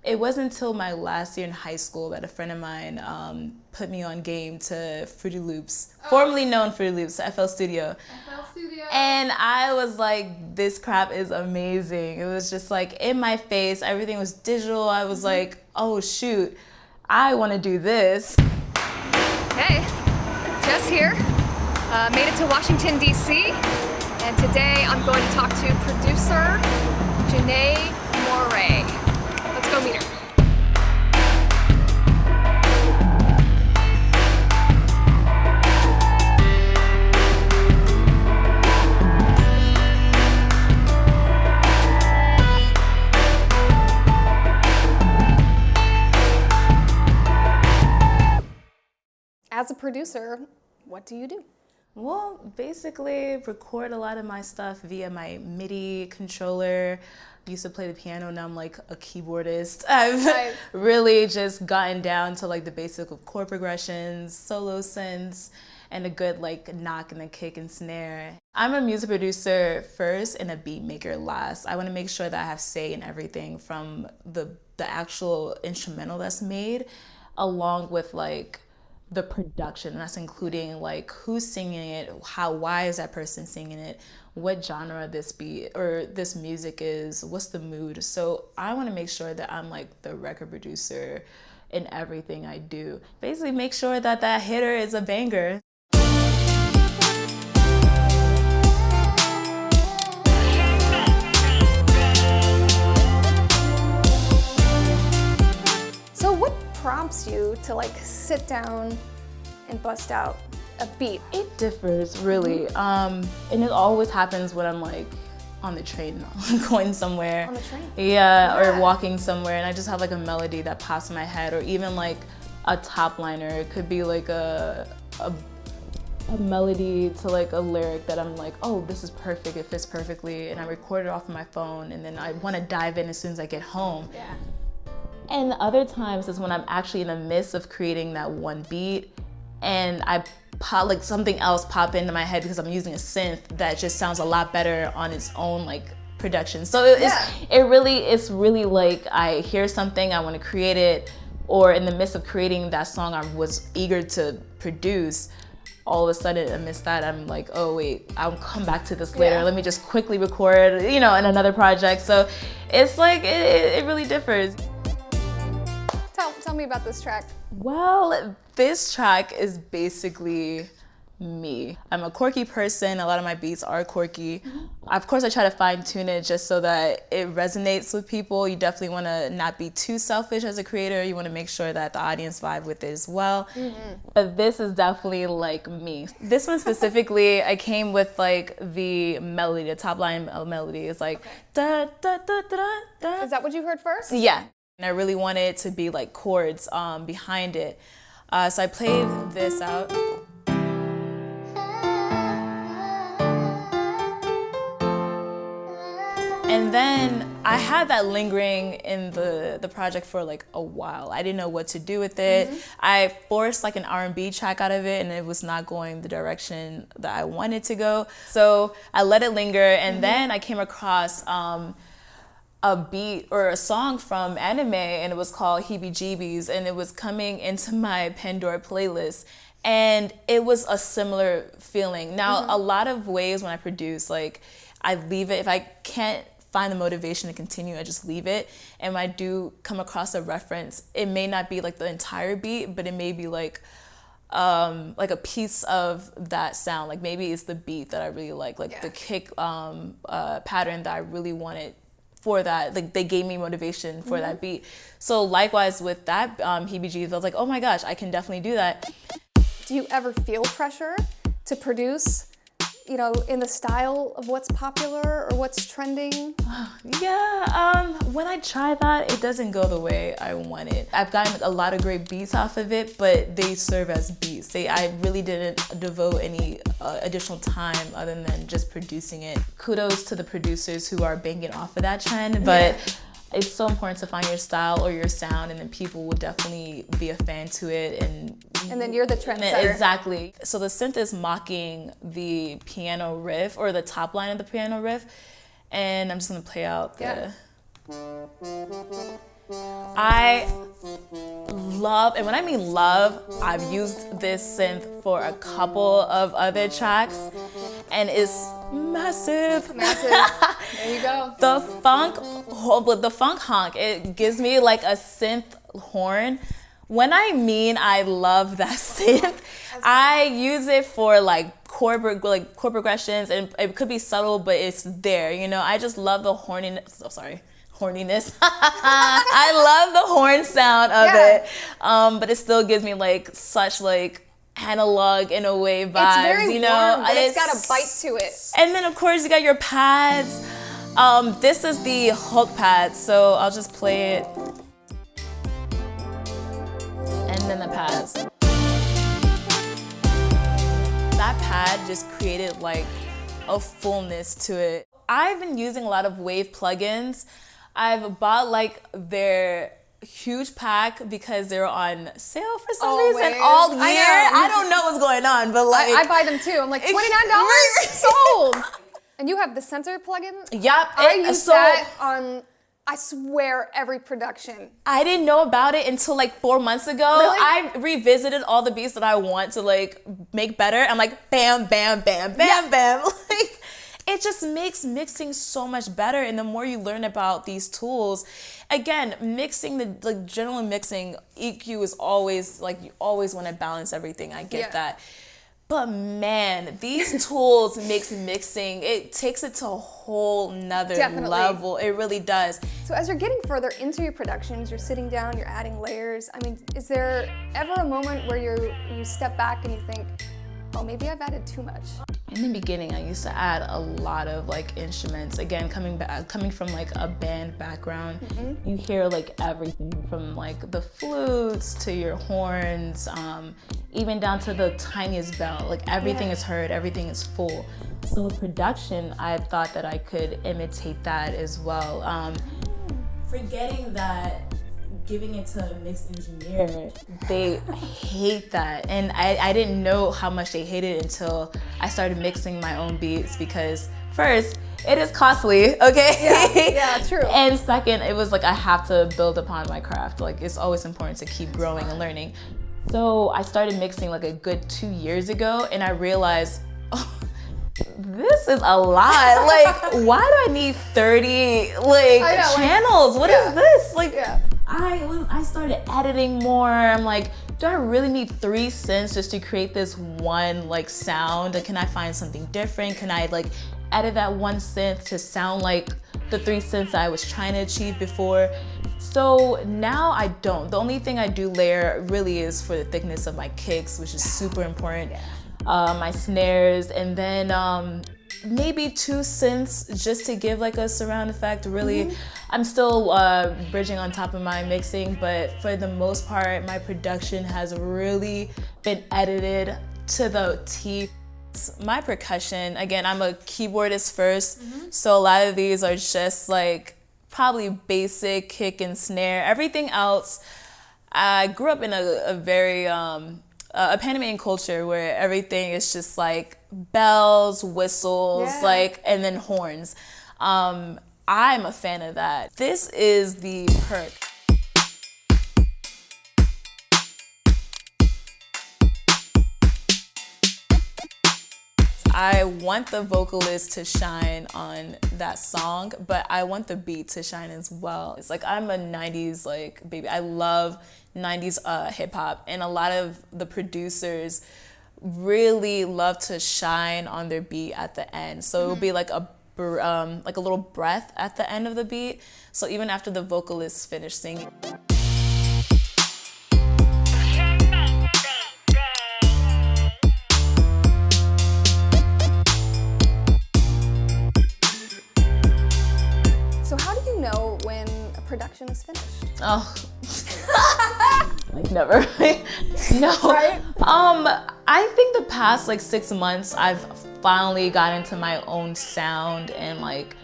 It wasn't until my last year in high school that a friend of mine put me on game to Fruity Loops, formerly known Fruity Loops, FL Studio. FL Studio. And I was like, this crap is amazing. It was just like in my face. Everything was digital. I was like, oh shoot, I want to do this. Hey, Jess here. Made it to Washington, D.C. And today I'm going to talk to producer Janae Morrae. Let's go meet her. As a producer, what do you do? Well, basically record a lot of my stuff via my MIDI controller. I used to play the piano, now I'm like a keyboardist. I've really just gotten down to like the basic of chord progressions, solo synths, and a good like knock and a kick and snare. I'm a music producer first and a beat maker last. I want to make sure that I have say in everything from the actual instrumental that's made, along with like the production. That's including like who's singing it, why is that person singing it, what genre this beat or this music is, what's the mood. So I want to make sure that I'm like the record producer in everything I do. Basically make sure that that hitter is a banger. So what prompts you to like sit down and bust out a beat? It differs really, and it always happens when I'm like on the train going somewhere. On the train? Yeah, or walking somewhere, and I just have like a melody that pops in my head, or even like a top liner. It could be like a melody to like a lyric that I'm like, oh, this is perfect, it fits perfectly, and I record it off of my phone, and then I want to dive in as soon as I get home. Yeah. And other times is when I'm actually in the midst of creating that one beat, and I pop like something else pop into my head because I'm using a synth that just sounds a lot better on its own like production. So it's really like I hear something, I want to create it, or in the midst of creating that song I was eager to produce, all of a sudden amidst that I'm like, oh wait, I'll come back to this later. Let me just quickly record, in another project. So it's like it really differs. Tell me about this track. Well, this track is basically me. I'm a quirky person. A lot of my beats are quirky. Of course, I try to fine tune it just so that it resonates with people. You definitely want to not be too selfish as a creator. You want to make sure that the audience vibe with it as well. But this is definitely like me. This one specifically, I came with like the melody, the top line melody is like da da da da da. Is that what you heard first? Yeah. And I really wanted it to be like chords behind it. So I played this out. And then I had that lingering in the project for like a while. I didn't know what to do with it. I forced like an R&B track out of it, and it was not going the direction that I wanted to go. So I let it linger, and then I came across a beat or a song from anime, and it was called Heebie Jeebies, and it was coming into my Pandora playlist, and it was a similar feeling. Now, a lot of ways when I produce, like I leave it, if I can't find the motivation to continue, I just leave it. And when I do come across a reference, it may not be like the entire beat, but it may be like a piece of that sound. Like maybe it's the beat that I really like the kick pattern that I really wanted for that. Like they gave me motivation for that beat. So likewise with that Heebie-Jeebies, I was like, oh my gosh, I can definitely do that. Do you ever feel pressure to produce, in the style of what's popular or what's trending? Yeah, when I try that, it doesn't go the way I want it. I've gotten a lot of great beats off of it, but they serve as beats. I really didn't devote any additional time other than just producing it. Kudos to the producers who are banking off of that trend, but it's so important to find your style or your sound, and then people will definitely be a fan to it. And then you're the trendsetter. Exactly. So the synth is mocking the piano riff, or the top line of the piano riff, and I'm just gonna play out the... I love, and when I mean love, I've used this synth for a couple of other tracks, and it's massive. Massive. There you go. The funk honk, it gives me like a synth horn. When I mean I love that synth, I use it for like chord progressions, and it could be subtle, but it's there. You know, I just love the horniness. Oh, sorry. Horniness. I love the horn sound of it, but it still gives me like such like analog in a way vibes. It's very you know, warm, but it's got a bite to it. And then of course you got your pads. This is the hook pad, so I'll just play it, and then the pads. That pad just created like a fullness to it. I've been using a lot of Wave plugins. I've bought like their huge pack because they're on sale for some reason Wave. all year. I don't know what's going on, but like I buy them too. I'm like, $29 sold. And you have the center plugin? Yep. I use that on, I swear, every production. I didn't know about it until like 4 months ago. Really? I revisited all the beats that I want to like make better. I'm like, bam, bam, bam, bam, bam. Like, it just makes mixing so much better, and the more you learn about these tools, again, mixing, the general mixing, EQ is always like, you always want to balance everything. I get that. But man, these tools makes mixing, it takes it to a whole nother level. It really does. So as you're getting further into your productions, you're sitting down, you're adding layers. I mean, is there ever a moment where you step back and you think, oh, maybe I've added too much? In the beginning, I used to add a lot of like instruments. Again, coming from like a band background, you hear like everything from like the flutes to your horns, even down to the tiniest bell. Like everything is heard, everything is full. So with production, I thought that I could imitate that as well. Forgetting that giving it to a mix engineer, they hate that. And I didn't know how much they hated it until I started mixing my own beats, because first, it is costly, okay? Yeah, true. And second, it was like I have to build upon my craft. Like it's always important to keep growing and learning. So I started mixing like a good 2 years ago, and I realized, oh, this is a lot. Like, why do I need 30 channels? What is this? Like, I started editing more. I'm like, do I really need 3 synths just to create this one like sound? Can I find something different? Can I like edit that one synth to sound like the 3 synths I was trying to achieve before? So now I don't. The only thing I do layer really is for the thickness of my kicks, which is super important. My snares, and then maybe 2 synths just to give like a surround effect. Really, I'm still bridging on top of my mixing, but for the most part, my production has really been edited to the T. My percussion, again, I'm a keyboardist first, so a lot of these are just like probably basic kick and snare. Everything else, I grew up in a very a Panamanian culture where everything is just like bells, whistles, like, and then horns. I'm a fan of that. This is the perk. I want the vocalist to shine on that song, but I want the beat to shine as well. It's like, I'm a 90s like baby. I love 90s hip hop, and a lot of the producers really love to shine on their beat at the end. So it'll be like a little breath at the end of the beat. So even after the vocalist finished singing. So how do you know when a production is finished? Oh. Like never. No. Right? I think the past like 6 months, I've finally got into my own sound and like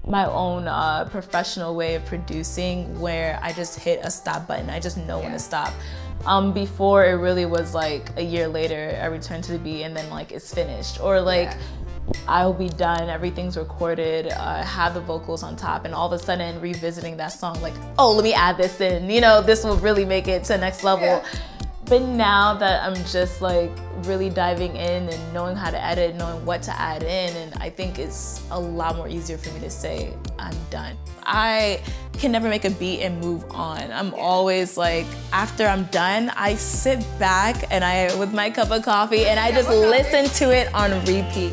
my own professional way of producing, where I just hit a stop button. I just know when to stop. Before, it really was like a year later, I return to the beat and then like it's finished. Or like I'll be done, everything's recorded, have the vocals on top, and all of a sudden revisiting that song like, oh, let me add this in, you know, this will really make it to the next level. Yeah. But now that I'm just like really diving in and knowing how to edit, knowing what to add in, and I think it's a lot more easier for me to say, I'm done. I can never make a beat and move on. I'm always like, after I'm done, I sit back and with my cup of coffee and I just listen to it on repeat.